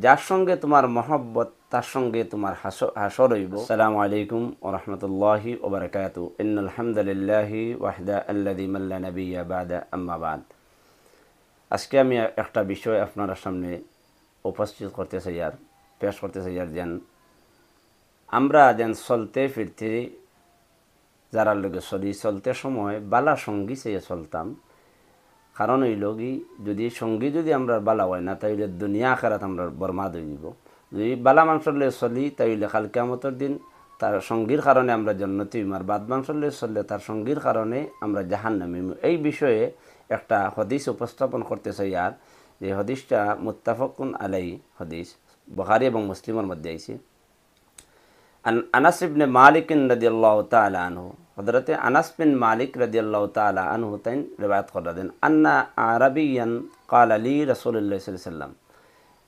যার সঙ্গে তোমার মহব্বত তার সঙ্গে তোমার হাসর হইব। আসসালামু আলাইকুম ওয়া রাহমাতুল্লাহি ওয়া বারাকাতুহু। ইন্নাল হামদুলিল্লাহি ওয়াহদা আল্লাযী মান লা নাবিয়্যা বা'দা আম্মা বা'দ। আজকে আমি একটা বিষয় আপনার সামনে উপস্থিত করতে চাই আর পেশ করতে চাই আর যেন আমরা যেন চলতে ফিরতে যারা লোকে চলতে সময় বালা সঙ্গী চেয়ে চলতাম। কারণ হইল কি, যদি সঙ্গী যদি আমরা বালা হয় না তাইলে দুনিয়া আখিরাত আমরা বরবাদ হয়ে যাব। যদি বালা মানুষের লয়ে চলি তাইলে কাল কিয়ামতের দিন তার সঙ্গীর কারণে আমরা জান্নাতি হইম, আর বাদ মানুষের লয়ে চললে তার সঙ্গীর কারণে আমরা জাহান্নামে হইম। এই বিষয়ে একটা হাদিস উপস্থাপন করতে চাই আর যে হাদিসটা মুত্তাফাকুন আলাইহি হাদিস, বুখারী এবং মুসলিমের মধ্যে আইছে। আনাস ইবনে মালিক রাদিয়াল্লাহু তাআলা আনহু, হযরত আনাস বিন মালিক রাদিয়াল্লাহু তাআলা আনহু তাইন রিওয়ায়াত করেন, আন্না আরাবিয়ান ক্বালা লি রাসূলুল্লাহ সাল্লাল্লাহু আলাইহি ওয়াসাল্লাম,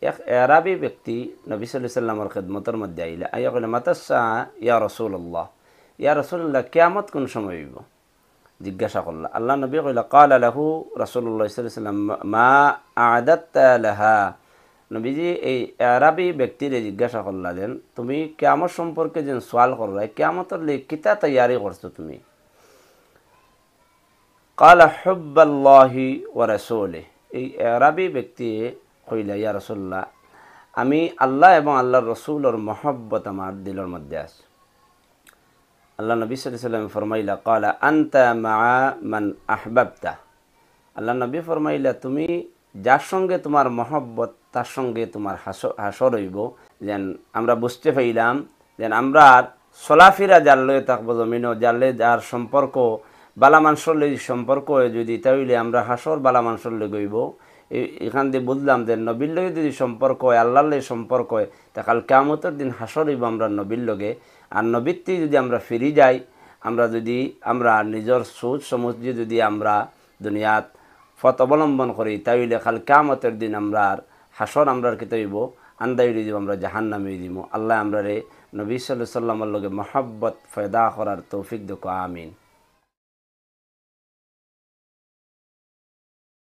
এক আরাবি ব্যক্তি নবী সাল্লাল্লাহু আলাইহি ওয়াসাল্লামের খিদমতের মধ্যে আইলা। আইয়া কইলা, মাতাসা ইয়া রাসূলুল্লাহ, ইয়া রাসূলুল্লাহ কিয়ামত কোন সময় হইব? জিজ্ঞাসা করলা। আল্লাহ নবী কইলা, ক্বালা লাহু রাসূলুল্লাহ সাল্লাল্লাহু আলাইহি ওয়াসাল্লাম, মা আ'দাত্তা লাহা। নবীজি এই আরবি ব্যক্তিরে জিজ্ঞাসা করলেন, তুমি কিয়ামত সম্পর্কে যে সওয়াল করলাই, কিয়ামতের লাই কিতা তৈয়ারি করছো তুমি? ক্বালা হুব্বাল্লাহি ওয়া রাসূলিহি। এই আরবি ব্যক্তি কইলা, ইয়া রাসূলুল্লাহ, আমি আল্লাহ এবং আল্লাহর রাসূলের মহব্বত আমার দিলের মধ্যে আছে। আল্লাহ নবী সাল্লাল্লাহু আলাইহি ওয়াসাল্লাম ফরমাইলা, ক্বালা আনতা মা'a মান আহবাবতা। আল্লাহ নবী ফরমাইলা, তুমি যার সঙ্গে তোমার মহব্বত তার সঙ্গে তোমার হাসর হইব। যেন আমরা বুঝতে পাইলাম যেন আমরা চলাফেরা যার লয়ে থাকবো জমিনও, যারলে যার সম্পর্ক বালা মানুষের লই সম্পর্ক যদি তাইলে আমরা হাসর বালা মানুষের লই গইব। এখান দিয়ে বুঝলাম যে নবীর লগে যদি সম্পর্ক হয়, আল্লাহর লগে সম্পর্ক হয়, তা কাল কিয়ামতের দিন হাসর হইব আমরা নবীর লগে। আর নবীরতে যদি আমরা ফিরি যাই, আমরা নিজের সোচ সমুজ যদি আমরা দুনিয়াত পথ অবলম্বন করি, তাইলে কাল কিয়ামতের দিন আমরা হাসর আমরা কিতে হইব, আন্দাই দিব আমরা জাহান্নামে দিব। আল্লাহ আমরা রে নবী সাল্লাল্লাহু আলাইহি ওয়াসাল্লামের লগে মহব্বত পয়দা করার তৌফিক দেখো, আমিন।